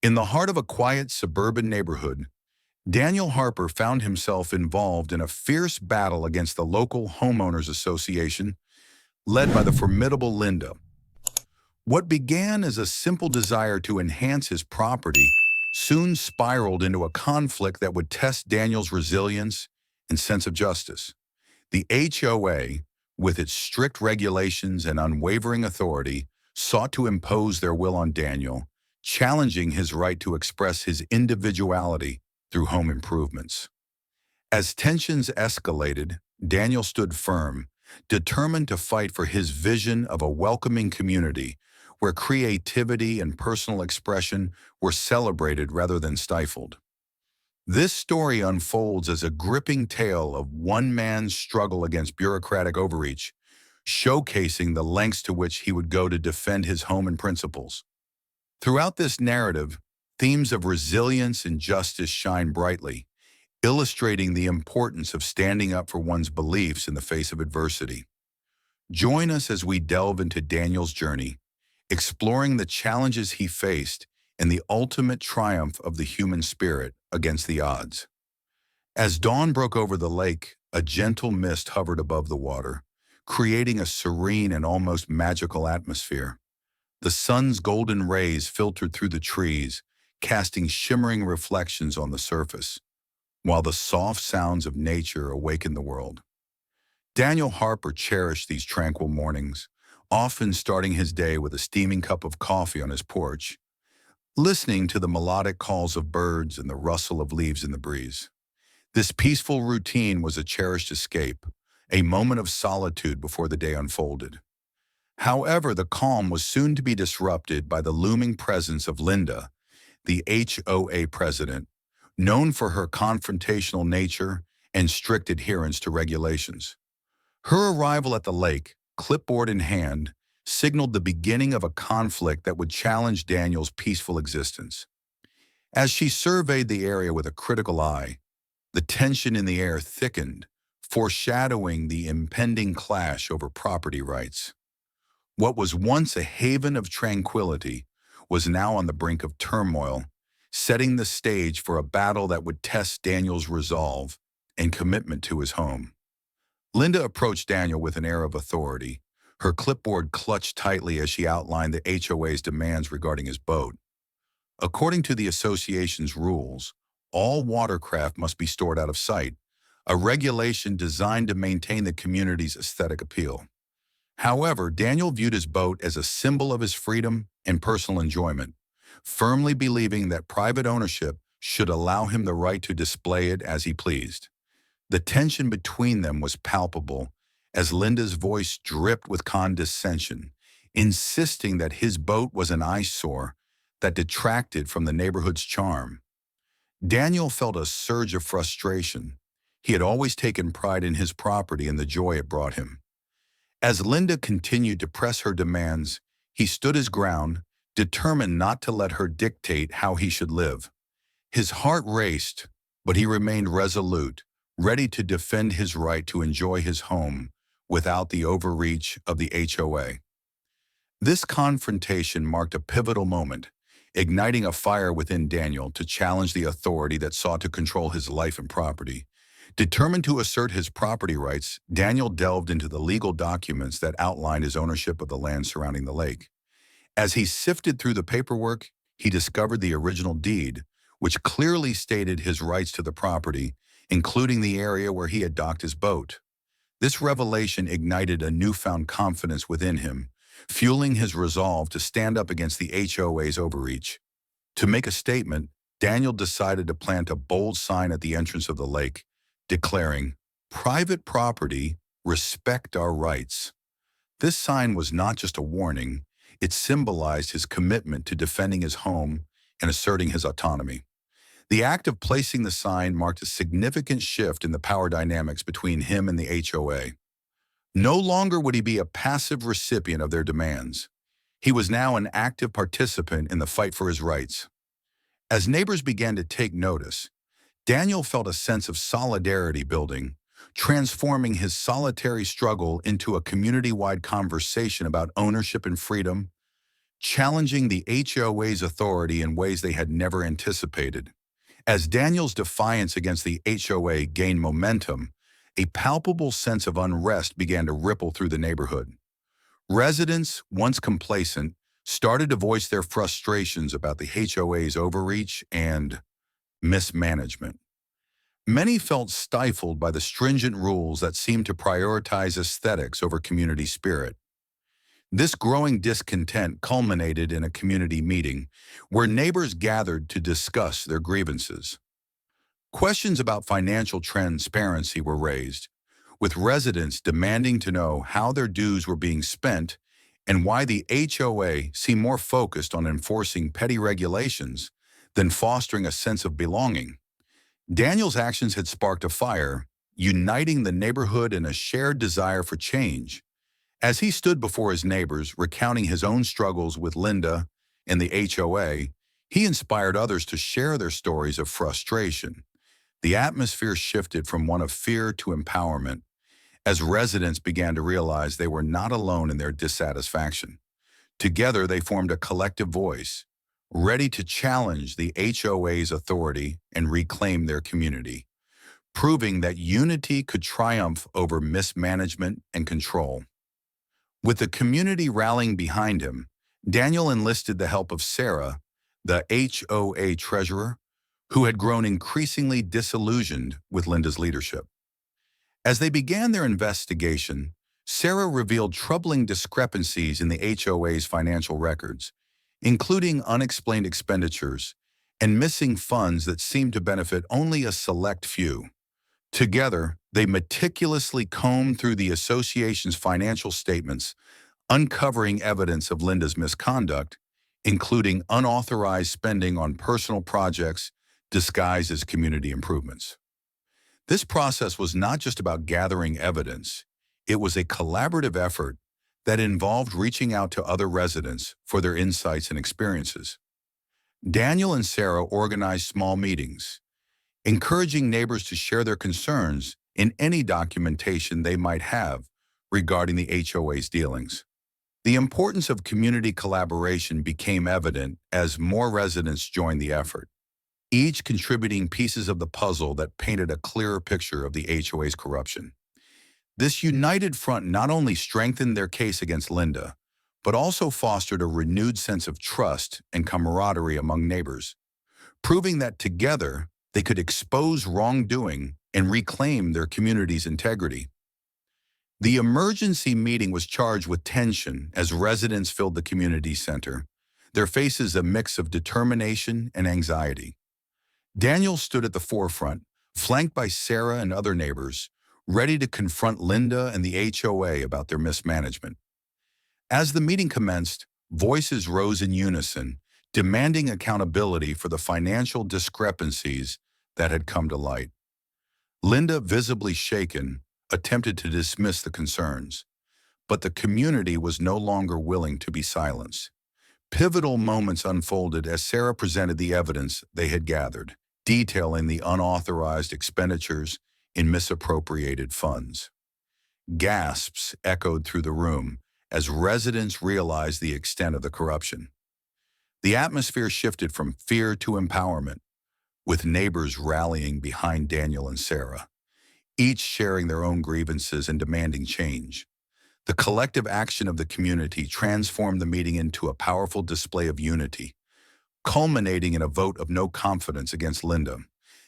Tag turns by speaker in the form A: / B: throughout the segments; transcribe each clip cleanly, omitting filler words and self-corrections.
A: In the heart of a quiet suburban neighborhood, Daniel Harper found himself involved in a fierce battle against the local homeowners association led by the formidable Linda. What began as a simple desire to enhance his property soon spiraled into a conflict that would test Daniel's resilience and sense of justice. The HOA, with its strict regulations and unwavering authority, sought to impose their will on Daniel, challenging his right to express his individuality through home improvements. As tensions escalated, Daniel stood firm, determined to fight for his vision of a welcoming community where creativity and personal expression were celebrated rather than stifled. This story unfolds as a gripping tale of one man's struggle against bureaucratic overreach, showcasing the lengths to which he would go to defend his home and principles. Throughout this narrative, themes of resilience and justice shine brightly, illustrating the importance of standing up for one's beliefs in the face of adversity. Join us as we delve into Daniel's journey, exploring the challenges he faced and the ultimate triumph of the human spirit against the odds. As dawn broke over the lake, a gentle mist hovered above the water, creating a serene and almost magical atmosphere. The sun's golden rays filtered through the trees, casting shimmering reflections on the surface, while the soft sounds of nature awakened the world. Daniel Harper cherished these tranquil mornings, often starting his day with a steaming cup of coffee on his porch, listening to the melodic calls of birds and the rustle of leaves in the breeze. This peaceful routine was a cherished escape, a moment of solitude before the day unfolded. However, the calm was soon to be disrupted by the looming presence of Linda, the HOA president, known for her confrontational nature and strict adherence to regulations. Her arrival at the lake, clipboard in hand, signaled the beginning of a conflict that would challenge Daniel's peaceful existence. As she surveyed the area with a critical eye, the tension in the air thickened, foreshadowing the impending clash over property rights. What was once a haven of tranquility was now on the brink of turmoil, setting the stage for a battle that would test Daniel's resolve and commitment to his home. Linda approached Daniel with an air of authority, her clipboard clutched tightly as she outlined the HOA's demands regarding his boat. According to the association's rules, all watercraft must be stored out of sight, a regulation designed to maintain the community's aesthetic appeal. However, Daniel viewed his boat as a symbol of his freedom and personal enjoyment, firmly believing that private ownership should allow him the right to display it as he pleased. The tension between them was palpable as Linda's voice dripped with condescension, insisting that his boat was an eyesore that detracted from the neighborhood's charm. Daniel felt a surge of frustration. He had always taken pride in his property and the joy it brought him. As Linda continued to press her demands, he stood his ground, determined not to let her dictate how he should live. His heart raced, but he remained resolute, ready to defend his right to enjoy his home without the overreach of the HOA. This confrontation marked a pivotal moment, igniting a fire within Daniel to challenge the authority that sought to control his life and property. Determined to assert his property rights, Daniel delved into the legal documents that outlined his ownership of the land surrounding the lake. As he sifted through the paperwork, he discovered the original deed, which clearly stated his rights to the property, including the area where he had docked his boat. This revelation ignited a newfound confidence within him, fueling his resolve to stand up against the HOA's overreach. To make a statement, Daniel decided to plant a bold sign at the entrance of the lake, declaring, "Private property, respect our rights." This sign was not just a warning, it symbolized his commitment to defending his home and asserting his autonomy. The act of placing the sign marked a significant shift in the power dynamics between him and the HOA. No longer would he be a passive recipient of their demands. He was now an active participant in the fight for his rights. As neighbors began to take notice, Daniel felt a sense of solidarity building, transforming his solitary struggle into a community-wide conversation about ownership and freedom. challenging the HOA's authority in ways they had never anticipated. As Daniel's defiance against the HOA gained momentum, a palpable sense of unrest began to ripple through the neighborhood. Residents, once complacent, started to voice their frustrations about the HOA's overreach and mismanagement. Many felt stifled by the stringent rules that seemed to prioritize aesthetics over community spirit. This growing discontent culminated in a community meeting where neighbors gathered to discuss their grievances. Questions about financial transparency were raised, with residents demanding to know how their dues were being spent and why the HOA seemed more focused on enforcing petty regulations than fostering a sense of belonging. Daniel's actions had sparked a fire, uniting the neighborhood in a shared desire for change. As he stood before his neighbors, recounting his own struggles with Linda and the HOA, he inspired others to share their stories of frustration. The atmosphere shifted from one of fear to empowerment as residents began to realize they were not alone in their dissatisfaction. Together, they formed a collective voice, ready to challenge the HOA's authority and reclaim their community, proving that unity could triumph over mismanagement and control. With the community rallying behind him, Daniel enlisted the help of Sarah, the HOA treasurer, who had grown increasingly disillusioned with Linda's leadership. As they began their investigation, Sarah revealed troubling discrepancies in the HOA's financial records, including unexplained expenditures and missing funds that seemed to benefit only a select few. Together, they meticulously combed through the association's financial statements, uncovering evidence of Linda's misconduct, including unauthorized spending on personal projects disguised as community improvements. This process was not just about gathering evidence. It was a collaborative effort that involved reaching out to other residents for their insights and experiences. Daniel and Sarah organized small meetings, encouraging neighbors to share their concerns in any documentation they might have regarding the HOA's dealings. The importance of community collaboration became evident as more residents joined the effort, each contributing pieces of the puzzle that painted a clearer picture of the HOA's corruption. This united front not only strengthened their case against Linda, but also fostered a renewed sense of trust and camaraderie among neighbors, proving that together they could expose wrongdoing and reclaim their community's integrity. The emergency meeting was charged with tension as residents filled the community center, their faces a mix of determination and anxiety. Daniel stood at the forefront, flanked by Sarah and other neighbors, ready to confront Linda and the HOA about their mismanagement. As the meeting commenced, voices rose in unison, demanding accountability for the financial discrepancies that had come to light. Linda, visibly shaken, attempted to dismiss the concerns, but the community was no longer willing to be silenced. Pivotal moments unfolded as Sarah presented the evidence they had gathered, detailing the unauthorized expenditures in misappropriated funds. Gasps echoed through the room as residents realized the extent of the corruption. The atmosphere shifted from fear to empowerment, with neighbors rallying behind Daniel and Sarah, each sharing their own grievances and demanding change. The collective action of the community transformed the meeting into a powerful display of unity, culminating in a vote of no confidence against Linda.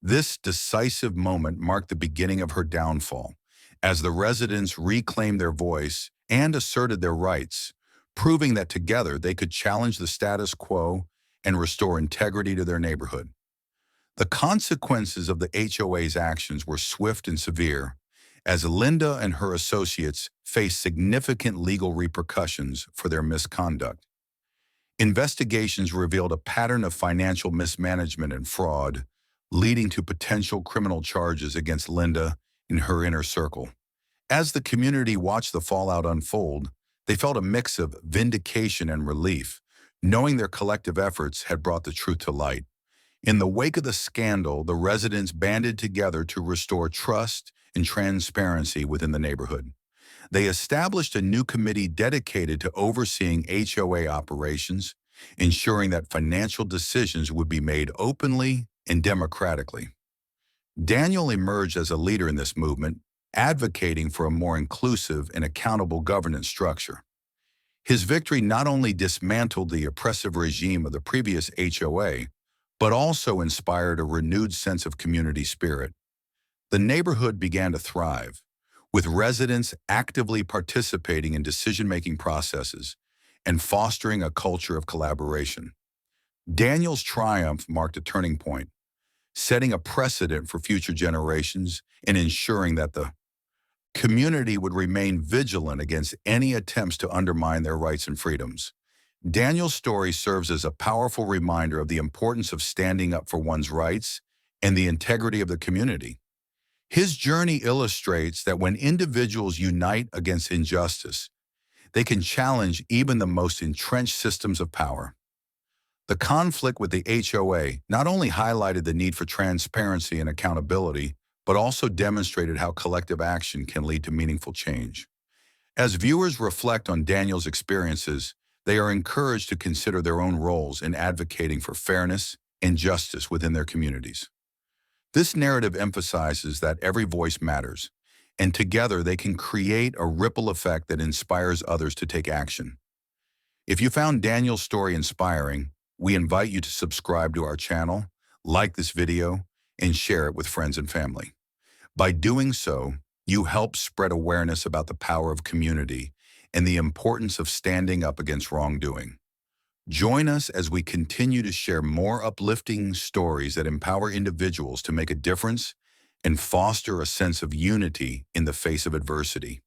A: This decisive moment marked the beginning of her downfall, as the residents reclaimed their voice and asserted their rights, proving that together they could challenge the status quo and restore integrity to their neighborhood. The consequences of the HOA's actions were swift and severe, as Linda and her associates faced significant legal repercussions for their misconduct. Investigations revealed a pattern of financial mismanagement and fraud, leading to potential criminal charges against Linda and her inner circle. As the community watched the fallout unfold, they felt a mix of vindication and relief, knowing their collective efforts had brought the truth to light. In the wake of the scandal, the residents banded together to restore trust and transparency within the neighborhood. They established a new committee dedicated to overseeing HOA operations, ensuring that financial decisions would be made openly and democratically. Daniel emerged as a leader in this movement, advocating for a more inclusive and accountable governance structure. His victory not only dismantled the oppressive regime of the previous HOA, but also inspired a renewed sense of community spirit. The neighborhood began to thrive, with residents actively participating in decision-making processes and fostering a culture of collaboration. Daniel's triumph marked a turning point, setting a precedent for future generations and ensuring that the community would remain vigilant against any attempts to undermine their rights and freedoms. Daniel's story serves as a powerful reminder of the importance of standing up for one's rights and the integrity of the community. His journey illustrates that when individuals unite against injustice, they can challenge even the most entrenched systems of power. The conflict with the HOA not only highlighted the need for transparency and accountability, but also demonstrated how collective action can lead to meaningful change. As viewers reflect on Daniel's experiences, they are encouraged to consider their own roles in advocating for fairness and justice within their communities. This narrative emphasizes that every voice matters, and together they can create a ripple effect that inspires others to take action. If you found Daniel's story inspiring, we invite you to subscribe to our channel, like this video, and share it with friends and family. By doing so, you help spread awareness about the power of community and the importance of standing up against wrongdoing. Join us as we continue to share more uplifting stories that empower individuals to make a difference and foster a sense of unity in the face of adversity.